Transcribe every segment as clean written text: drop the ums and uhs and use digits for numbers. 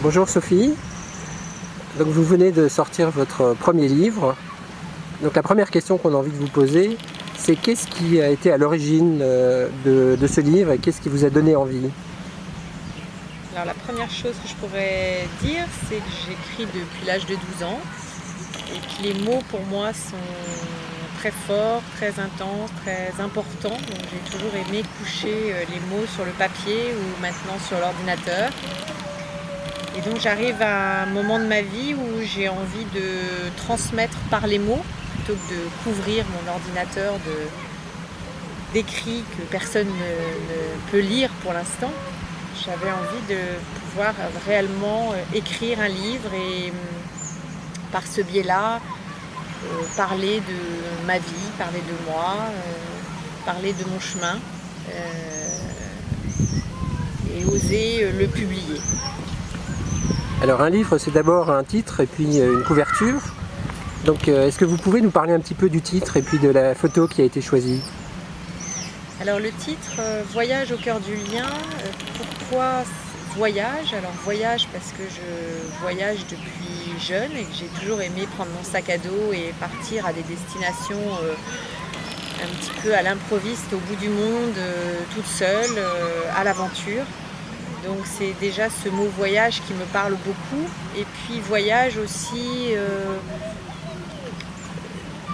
Bonjour Sophie, donc vous venez de sortir votre premier livre. Donc la première question qu'on a envie de vous poser, c'est qu'est-ce qui a été à l'origine de ce livre et qu'est-ce qui vous a donné envie? Alors la première chose que je pourrais dire, c'est que j'écris depuis l'âge de 12 ans et que les mots pour moi sont très forts, très intenses, très importants. Donc j'ai toujours aimé coucher les mots sur le papier ou maintenant sur l'ordinateur. Et donc j'arrive à un moment de ma vie où j'ai envie de transmettre par les mots plutôt que de couvrir mon ordinateur d'écrits que personne ne peut lire pour l'instant. J'avais envie de pouvoir réellement écrire un livre et par ce biais-là parler de ma vie, parler de moi, parler de mon chemin et oser le publier. Alors un livre, c'est d'abord un titre et puis une couverture. Donc est-ce que vous pouvez nous parler un petit peu du titre et puis de la photo qui a été choisie? Alors le titre, Voyage au cœur du lien, pourquoi voyage? Alors voyage parce que je voyage depuis jeune et que j'ai toujours aimé prendre mon sac à dos et partir à des destinations un petit peu à l'improviste, au bout du monde, toute seule, à l'aventure. Donc c'est déjà ce mot voyage qui me parle beaucoup. Et puis voyage aussi,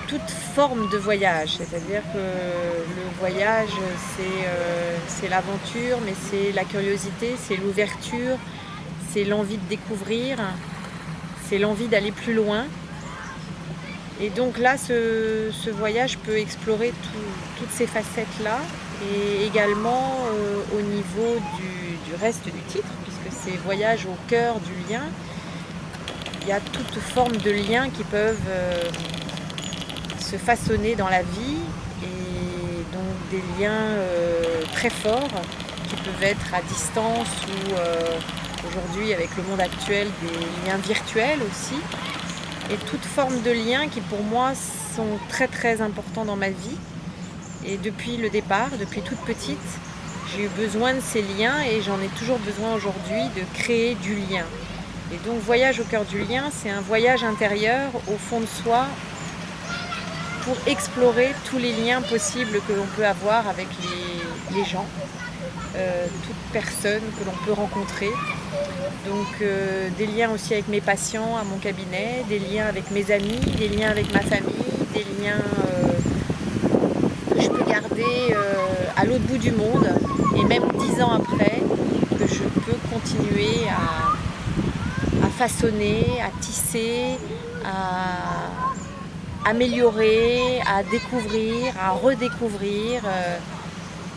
toute forme de voyage. C'est-à-dire que le voyage, c'est l'aventure, mais c'est la curiosité, c'est l'ouverture, c'est l'envie de découvrir, c'est l'envie d'aller plus loin. Et donc là, ce voyage peut explorer toutes ces facettes-là. Et également au niveau du reste du titre, puisque c'est voyage au cœur du lien, il y a toutes formes de liens qui peuvent se façonner dans la vie, et donc des liens très forts qui peuvent être à distance ou aujourd'hui avec le monde actuel des liens virtuels aussi, et toutes formes de liens qui pour moi sont très très importants dans ma vie. Et depuis le départ, depuis toute petite, j'ai eu besoin de ces liens et j'en ai toujours besoin aujourd'hui de créer du lien. Et donc voyage au cœur du lien, c'est un voyage intérieur au fond de soi pour explorer tous les liens possibles que l'on peut avoir avec les gens, toute personne que l'on peut rencontrer. Donc des liens aussi avec mes patients à mon cabinet, des liens avec mes amis, des liens avec ma famille, des liens que je peux garder à l'autre bout du monde et même 10 ans après, que je peux continuer à façonner, à tisser, à améliorer, à découvrir, à redécouvrir.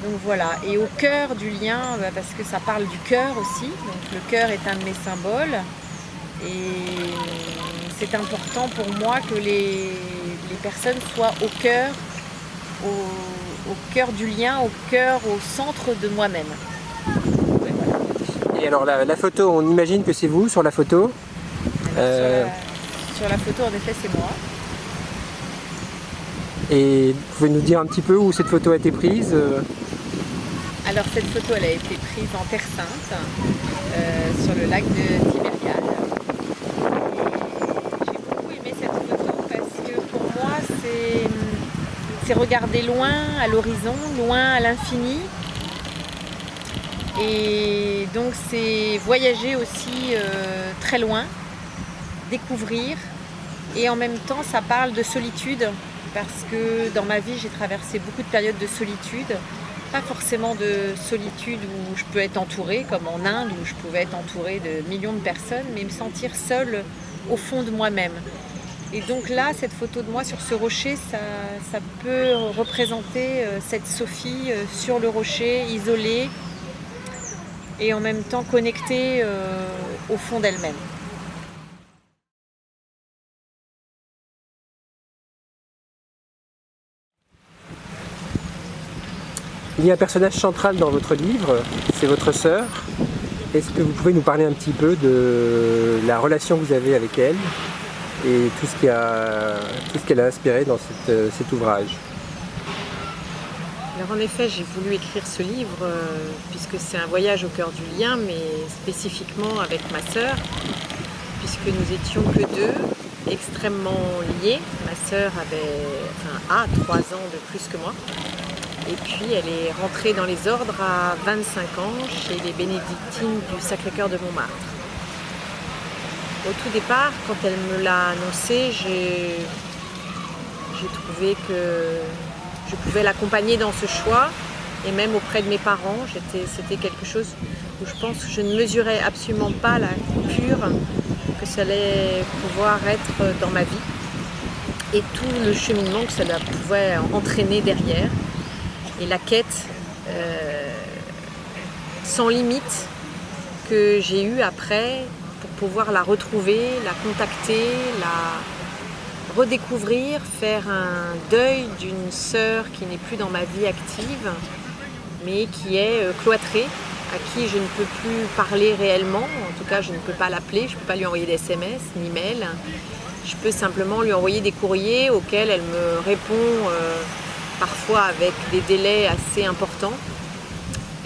Donc voilà, et au cœur du lien, parce que ça parle du cœur aussi, donc le cœur est un de mes symboles, et c'est important pour moi que les personnes soient au cœur du lien, au centre de moi-même. Ouais, voilà. Et alors la photo, on imagine que c'est vous sur la photo. Sur la photo, en effet, c'est moi. Et vous pouvez nous dire un petit peu où cette photo a été prise? Alors cette photo, elle a été prise en Terre Sainte, sur le lac de Tibériade. J'ai beaucoup aimé cette photo parce que pour moi, c'est regarder loin à l'horizon, loin à l'infini. Et donc c'est voyager aussi très loin, découvrir. Et en même temps, ça parle de solitude, parce que dans ma vie, j'ai traversé beaucoup de périodes de solitude. Pas forcément de solitude où je peux être entourée, comme en Inde, où je pouvais être entourée de millions de personnes, mais me sentir seule au fond de moi-même. Et donc là, cette photo de moi sur ce rocher, ça peut représenter cette Sophie sur le rocher, isolée, et en même temps connectée au fond d'elle-même. Il y a un personnage central dans votre livre, c'est votre sœur. Est-ce que vous pouvez nous parler un petit peu de la relation que vous avez avec elle et tout ce qu'elle a inspiré dans cet ouvrage? Alors en effet, j'ai voulu écrire ce livre puisque c'est un voyage au cœur du lien, mais spécifiquement avec ma sœur, puisque nous étions que deux, extrêmement liés. Ma sœur a 3 ans de plus que moi. Et puis elle est rentrée dans les ordres à 25 ans chez les bénédictines du Sacré-Cœur de Montmartre. Au tout départ, quand elle me l'a annoncé, j'ai trouvé que je pouvais l'accompagner dans ce choix, et même auprès de mes parents. C'était quelque chose où je pense que je ne mesurais absolument pas la coupure que ça allait pouvoir être dans ma vie et tout le cheminement que ça pouvait entraîner derrière, et la quête sans limite que j'ai eue après pour pouvoir la retrouver, la contacter, la redécouvrir, faire un deuil d'une sœur qui n'est plus dans ma vie active, mais qui est cloîtrée, à qui je ne peux plus parler réellement. En tout cas, je ne peux pas l'appeler, je ne peux pas lui envoyer des SMS ni mails. Je peux simplement lui envoyer des courriers auxquels elle me répond parfois avec des délais assez importants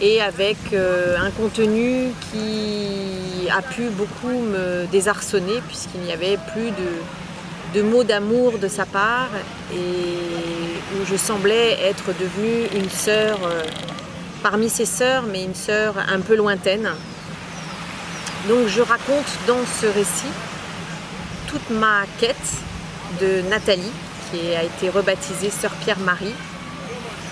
et avec un contenu qui a pu beaucoup me désarçonner, puisqu'il n'y avait plus de mots d'amour de sa part, et où je semblais être devenue une sœur parmi ses sœurs, mais une sœur un peu lointaine. Donc je raconte dans ce récit toute ma quête de Nathalie, qui a été rebaptisée Sœur Pierre-Marie,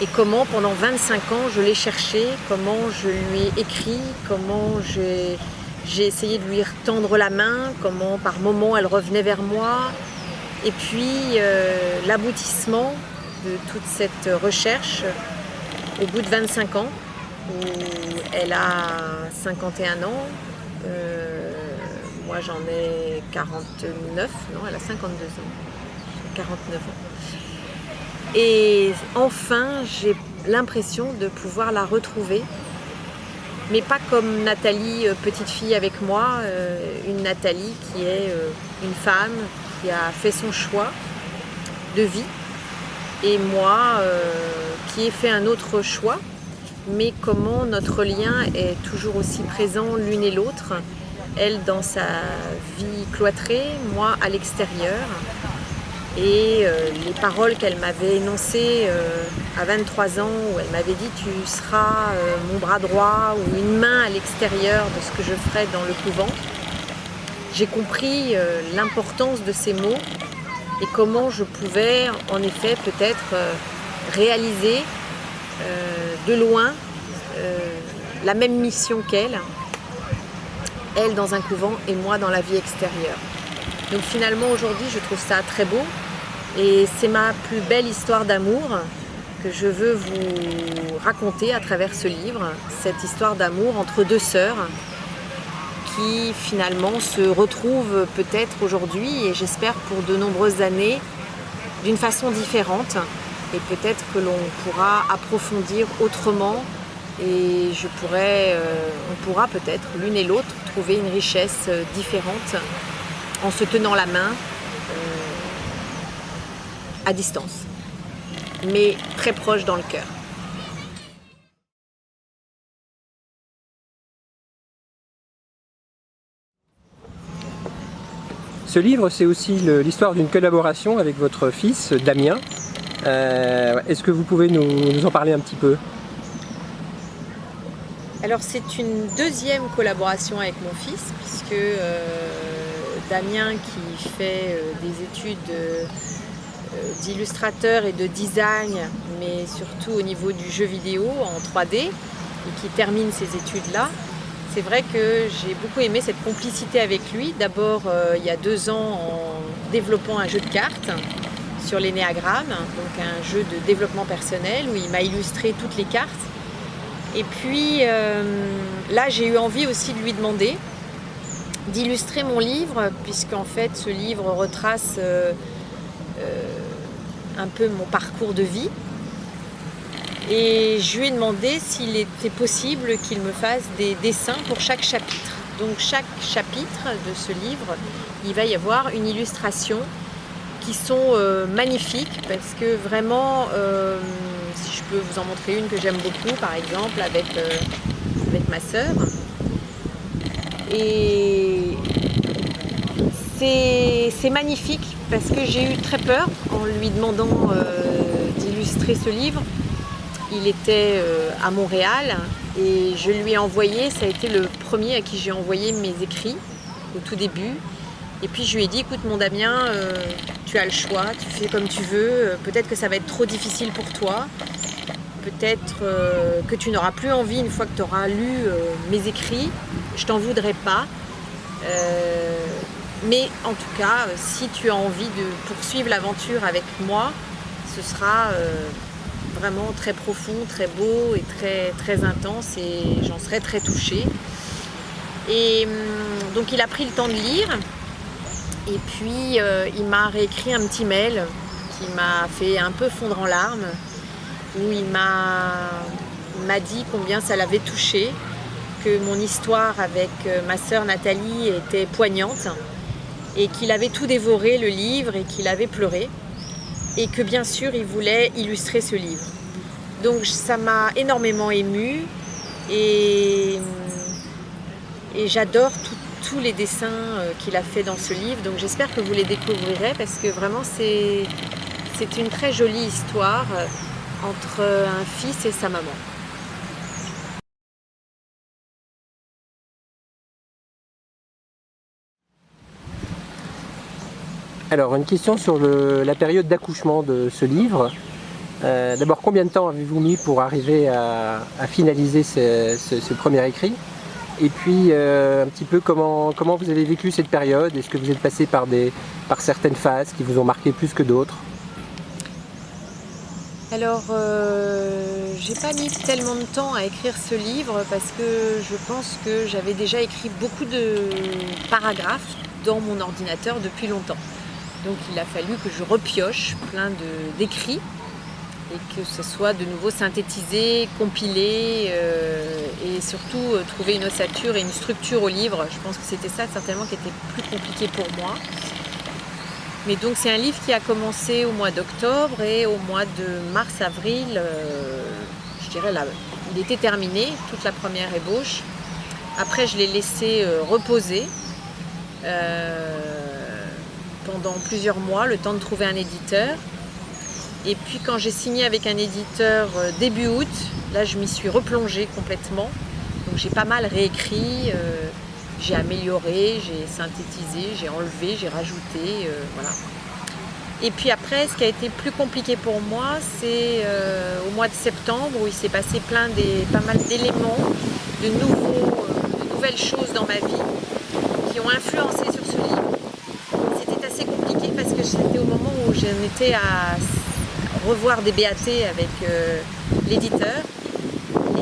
et comment pendant 25 ans je l'ai cherchée, comment je lui ai écrit, comment j'ai essayé de lui tendre la main, comment par moments elle revenait vers moi. Et puis l'aboutissement de toute cette recherche au bout de 25 ans, où elle a 51 ans, moi j'en ai 49, non, elle a 52 ans, 49 ans. Et enfin, j'ai l'impression de pouvoir la retrouver, mais pas comme Nathalie, petite fille avec moi, une Nathalie qui est une femme qui a fait son choix de vie, et moi qui ai fait un autre choix, mais comment notre lien est toujours aussi présent l'une et l'autre, elle dans sa vie cloîtrée, moi à l'extérieur. Et les paroles qu'elle m'avait énoncées à 23 ans, où elle m'avait dit « tu seras mon bras droit » ou une main à l'extérieur de ce que je ferais dans le couvent, j'ai compris l'importance de ces mots et comment je pouvais en effet peut-être réaliser de loin la même mission qu'elle, elle dans un couvent et moi dans la vie extérieure. Donc finalement aujourd'hui je trouve ça très beau, et c'est ma plus belle histoire d'amour que je veux vous raconter à travers ce livre, cette histoire d'amour entre deux sœurs qui finalement se retrouvent peut-être aujourd'hui, et j'espère pour de nombreuses années, d'une façon différente, et peut-être que l'on pourra approfondir autrement, et on pourra peut-être l'une et l'autre trouver une richesse différente en se tenant la main à distance, mais très proche dans le cœur. Ce livre, c'est aussi l'histoire d'une collaboration avec votre fils, Damien. Est-ce que vous pouvez nous en parler un petit peu ? Alors c'est une deuxième collaboration avec mon fils, puisque Damien, qui fait des études d'illustrateur et de design, mais surtout au niveau du jeu vidéo en 3D, et qui termine ses études-là, c'est vrai que j'ai beaucoup aimé cette complicité avec lui. D'abord il y a 2 ans en développant un jeu de cartes sur l'énéagramme, donc un jeu de développement personnel où il m'a illustré toutes les cartes. Et puis là j'ai eu envie aussi de lui demander d'illustrer mon livre, puisqu'en fait ce livre retrace un peu mon parcours de vie. Et je lui ai demandé s'il était possible qu'il me fasse des dessins pour chaque chapitre. Donc chaque chapitre de ce livre, il va y avoir une illustration qui sont magnifiques, parce que vraiment, si je peux vous en montrer une que j'aime beaucoup, par exemple, avec ma sœur. Et c'est magnifique parce que j'ai eu très peur en lui demandant d'illustrer ce livre. Il était à Montréal et je lui ai envoyé, ça a été le premier à qui j'ai envoyé mes écrits au tout début. Et puis je lui ai dit, écoute mon Damien, tu as le choix, tu fais comme tu veux, peut-être que ça va être trop difficile pour toi, peut-être que tu n'auras plus envie une fois que tu auras lu mes écrits, je t'en voudrais pas. Mais en tout cas, si tu as envie de poursuivre l'aventure avec moi, ce sera vraiment très profond, très beau et très, très intense et j'en serai très touchée. Et donc il a pris le temps de lire et puis il m'a réécrit un petit mail qui m'a fait un peu fondre en larmes où il m'a dit combien ça l'avait touché, que mon histoire avec ma sœur Nathalie était poignante et qu'il avait tout dévoré le livre et qu'il avait pleuré et que bien sûr il voulait illustrer ce livre. Donc ça m'a énormément émue et j'adore tous les dessins qu'il a fait dans ce livre, donc j'espère que vous les découvrirez parce que vraiment c'est une très jolie histoire entre un fils et sa maman. Alors, une question sur la période d'accouchement de ce livre. D'abord, combien de temps avez-vous mis pour arriver à finaliser ce premier écrit? Et puis, un petit peu comment vous avez vécu cette période? Est-ce que vous êtes passé par certaines phases qui vous ont marqué plus que d'autres? Alors, j'ai pas mis tellement de temps à écrire ce livre parce que je pense que j'avais déjà écrit beaucoup de paragraphes dans mon ordinateur depuis longtemps. Donc il a fallu que je repioche plein d'écrits et que ce soit de nouveau synthétisé, compilé et surtout trouver une ossature et une structure au livre. Je pense que c'était ça certainement qui était plus compliqué pour moi. Mais donc c'est un livre qui a commencé au mois d'octobre et au mois de mars-avril, je dirais là, il était terminé, toute la première ébauche. Après je l'ai laissé reposer pendant plusieurs mois, le temps de trouver un éditeur. Et puis quand j'ai signé avec un éditeur début août, là je m'y suis replongée complètement. Donc j'ai pas mal réécrit, j'ai amélioré, j'ai synthétisé, j'ai enlevé, j'ai rajouté, voilà. Et puis après, ce qui a été plus compliqué pour moi, c'est au mois de septembre où il s'est passé pas mal d'éléments, de nouvelles choses dans ma vie qui ont influencé sur ce livre. C'était assez compliqué parce que c'était au moment où j'en étais à revoir des BAT avec l'éditeur.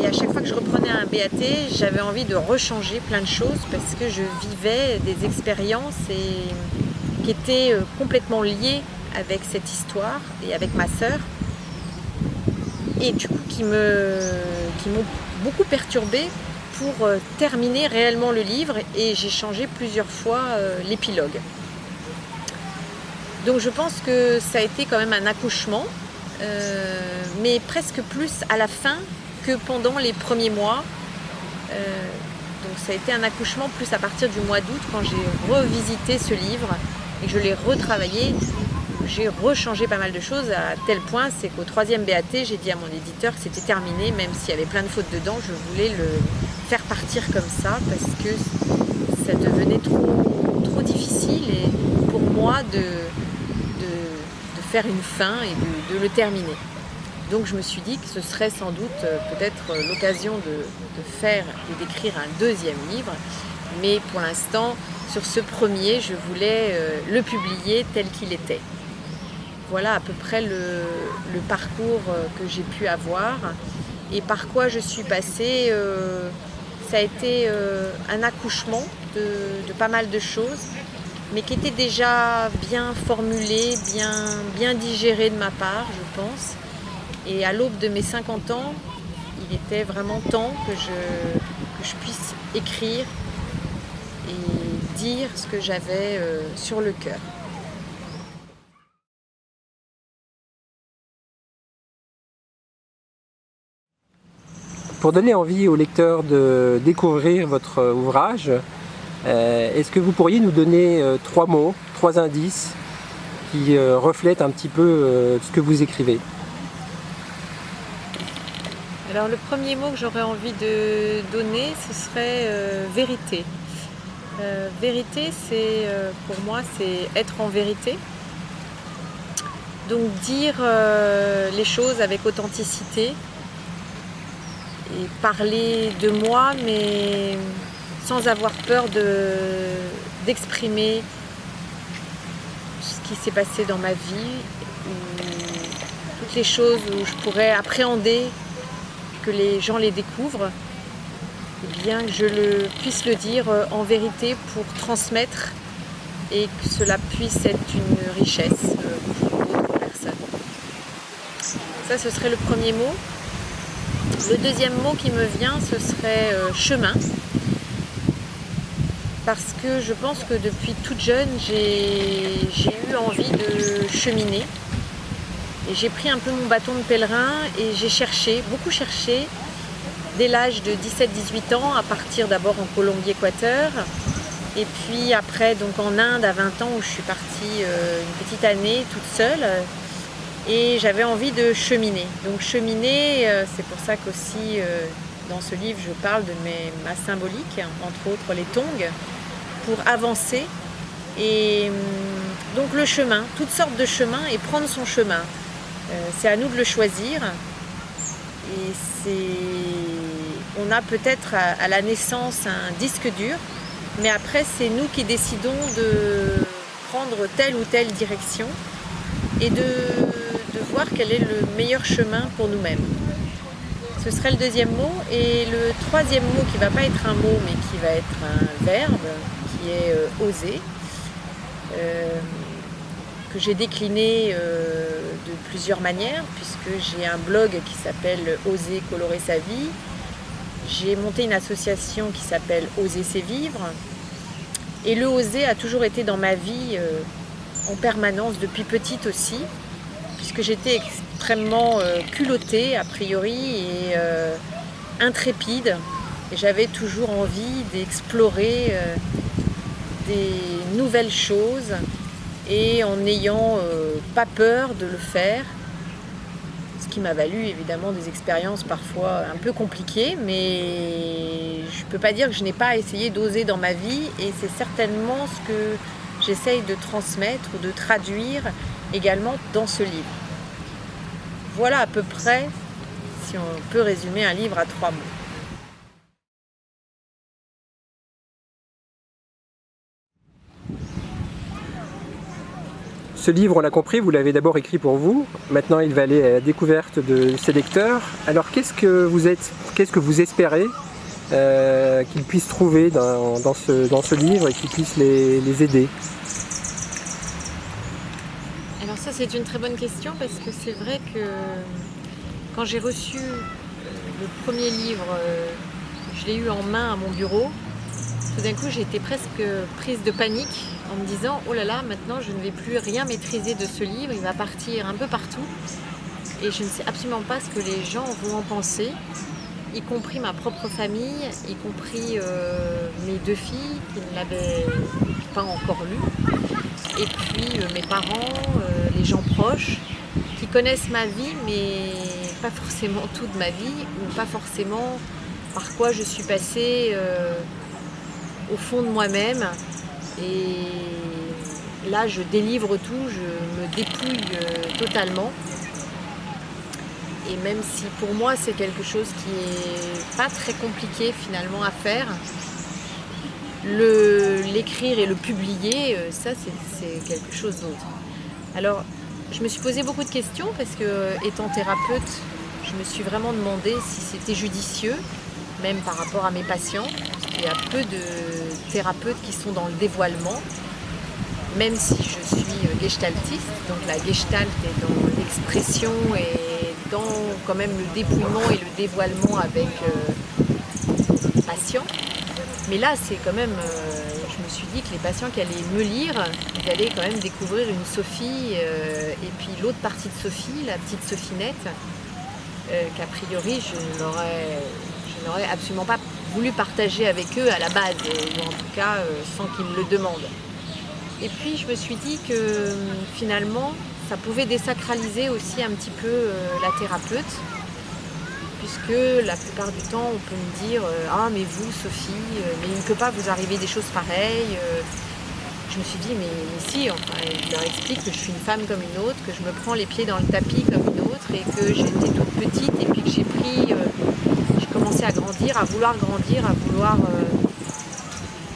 Et à chaque fois que je reprenais un BAT, j'avais envie de rechanger plein de choses parce que je vivais des expériences qui étaient complètement liées avec cette histoire et avec ma sœur. Et du coup qui m'ont beaucoup perturbée pour terminer réellement le livre et j'ai changé plusieurs fois l'épilogue. Donc je pense que ça a été quand même un accouchement, mais presque plus à la fin que pendant les premiers mois. Donc ça a été un accouchement plus à partir du mois d'août quand j'ai revisité ce livre et que je l'ai retravaillé. J'ai rechangé pas mal de choses à tel point, c'est qu'au 3e BAT, j'ai dit à mon éditeur que c'était terminé, même s'il y avait plein de fautes dedans, je voulais le faire partir comme ça parce que ça devenait trop difficile et pour moi de faire une fin et de le terminer. Donc je me suis dit que ce serait sans doute peut-être l'occasion de faire et d'écrire un 2e livre, mais pour l'instant, sur ce premier, je voulais le publier tel qu'il était. Voilà à peu près le parcours que j'ai pu avoir et par quoi je suis passée. Ça a été un accouchement de pas mal de choses, mais qui était déjà bien formulé, bien digéré de ma part, je pense. Et à l'aube de mes 50 ans, il était vraiment temps que je puisse écrire et dire ce que j'avais sur le cœur. pour donner envie aux lecteurs de découvrir votre ouvrage, est-ce que vous pourriez nous donner 3 mots, 3 indices qui reflètent un petit peu ce que vous écrivez? Alors le premier mot que j'aurais envie de donner, ce serait vérité. Vérité, c'est pour moi, c'est être en vérité. Donc dire les choses avec authenticité et parler de moi, mais sans avoir peur d'exprimer ce qui s'est passé dans ma vie, ou toutes les choses où je pourrais appréhender que les gens les découvrent, et bien que je puisse le dire en vérité pour transmettre et que cela puisse être une richesse pour d'autres personnes. Ça, ce serait le premier mot. Le deuxième mot qui me vient, ce serait chemin. Parce que je pense que depuis toute jeune, j'ai eu envie de cheminer. Et j'ai pris un peu mon bâton de pèlerin et j'ai cherché, beaucoup cherché, dès l'âge de 17-18 ans, à partir d'abord en Colombie-Équateur, et puis après donc en Inde à 20 ans où je suis partie une petite année toute seule, et j'avais envie de cheminer. Donc cheminer, c'est pour ça qu'aussi dans ce livre je parle de ma symbolique, entre autres les tongs, pour avancer. Et donc le chemin, toutes sortes de chemins et prendre son chemin. C'est à nous de le choisir. Et on a peut-être à la naissance un disque dur, mais après c'est nous qui décidons de prendre telle ou telle direction et de voir quel est le meilleur chemin pour nous-mêmes. Ce serait le deuxième mot. Et le troisième mot, qui ne va pas être un mot mais qui va être un verbe, qui est oser, que j'ai décliné de plusieurs manières, puisque j'ai un blog qui s'appelle Oser colorer sa vie. J'ai monté une association qui s'appelle Oser c'est vivre. Et le oser a toujours été dans ma vie en permanence depuis petite aussi, puisque j'étais extrêmement culottée a priori et intrépide. Et j'avais toujours envie d'explorer des nouvelles choses et en n'ayant pas peur de le faire. Ce qui m'a valu évidemment des expériences parfois un peu compliquées, mais je ne peux pas dire que je n'ai pas essayé d'oser dans ma vie, et c'est certainement ce que j'essaye de transmettre ou de traduire également dans ce livre. Voilà à peu près, si on peut résumer un livre à 3 mots. Ce livre, on l'a compris, vous l'avez d'abord écrit pour vous. Maintenant, il va aller à la découverte de ses lecteurs. Alors, qu'est-ce que vous espérez qu'ils puissent trouver dans ce livre et qu'ils puissent les aider? Alors ça, c'est une très bonne question, parce que c'est vrai que quand j'ai reçu le premier livre, je l'ai eu en main à mon bureau. Tout d'un coup, j'ai été presque prise de panique en me disant « Oh là là, maintenant je ne vais plus rien maîtriser de ce livre, il va partir un peu partout et je ne sais absolument pas ce que les gens vont en penser, y compris ma propre famille, y compris mes 2 filles qui ne l'avaient pas encore lu, et puis mes parents, les gens proches qui connaissent ma vie, mais pas forcément toute ma vie, ou pas forcément par quoi je suis passée au fond de moi-même. Et là, je délivre tout, je me dépouille totalement. Et même si pour moi, c'est quelque chose qui n'est pas très compliqué finalement à faire, l'écrire et le publier, ça, c'est quelque chose d'autre. Alors, je me suis posé beaucoup de questions parce que, étant thérapeute, je me suis vraiment demandé si c'était judicieux, même par rapport à mes patients. Il y a peu de thérapeutes qui sont dans le dévoilement, même si je suis gestaltiste. Donc la gestalt est dans l'expression et dans quand même le dépouillement et le dévoilement avec le patient. Mais là, c'est quand même, je me suis dit que les patients qui allaient me lire, ils allaient quand même découvrir une Sophie, et puis l'autre partie de Sophie, la petite Sophinette, qu'a priori je n'aurais absolument pas voulu partager avec eux à la base, ou en tout cas sans qu'ils me le demandent. Et puis je me suis dit que finalement ça pouvait désacraliser aussi un petit peu la thérapeute, puisque la plupart du temps on peut me dire ah mais vous Sophie, mais il ne peut pas vous arriver des choses pareilles. Je me suis dit mais si, enfin, je leur explique que je suis une femme comme une autre, que je me prends les pieds dans le tapis comme une autre, et que j'étais toute petite et puis que j'ai commencé à grandir, à vouloir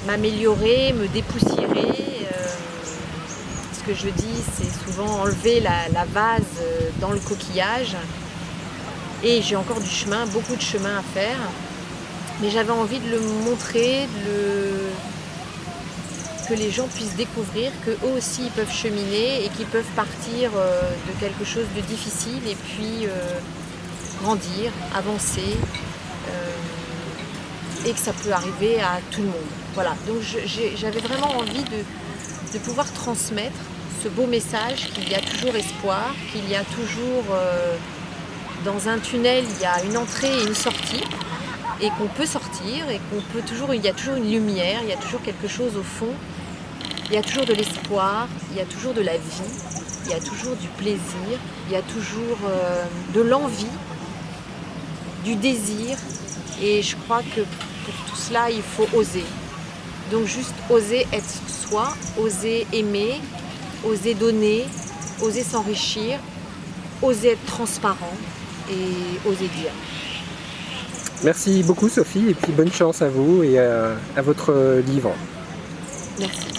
m'améliorer, me dépoussiérer. Ce que je dis, c'est souvent enlever la vase dans le coquillage. Et j'ai encore du chemin, beaucoup de chemin à faire. Mais j'avais envie de le montrer, que les gens puissent découvrir qu'eux aussi ils peuvent cheminer et qu'ils peuvent partir de quelque chose de difficile et puis grandir, avancer, et que ça peut arriver à tout le monde. Voilà, donc j'avais vraiment envie de pouvoir transmettre ce beau message qu'il y a toujours espoir, qu'il y a toujours dans un tunnel, il y a une entrée et une sortie, et qu'on peut sortir, et il y a toujours une lumière, il y a toujours quelque chose au fond, il y a toujours de l'espoir, il y a toujours de la vie, il y a toujours du plaisir, il y a toujours de l'envie, du désir, et je crois que pour tout cela, il faut oser. Donc juste oser être soi, oser aimer, oser donner, oser s'enrichir, oser être transparent et oser dire. Merci beaucoup Sophie, et puis bonne chance à vous et à votre livre. Merci.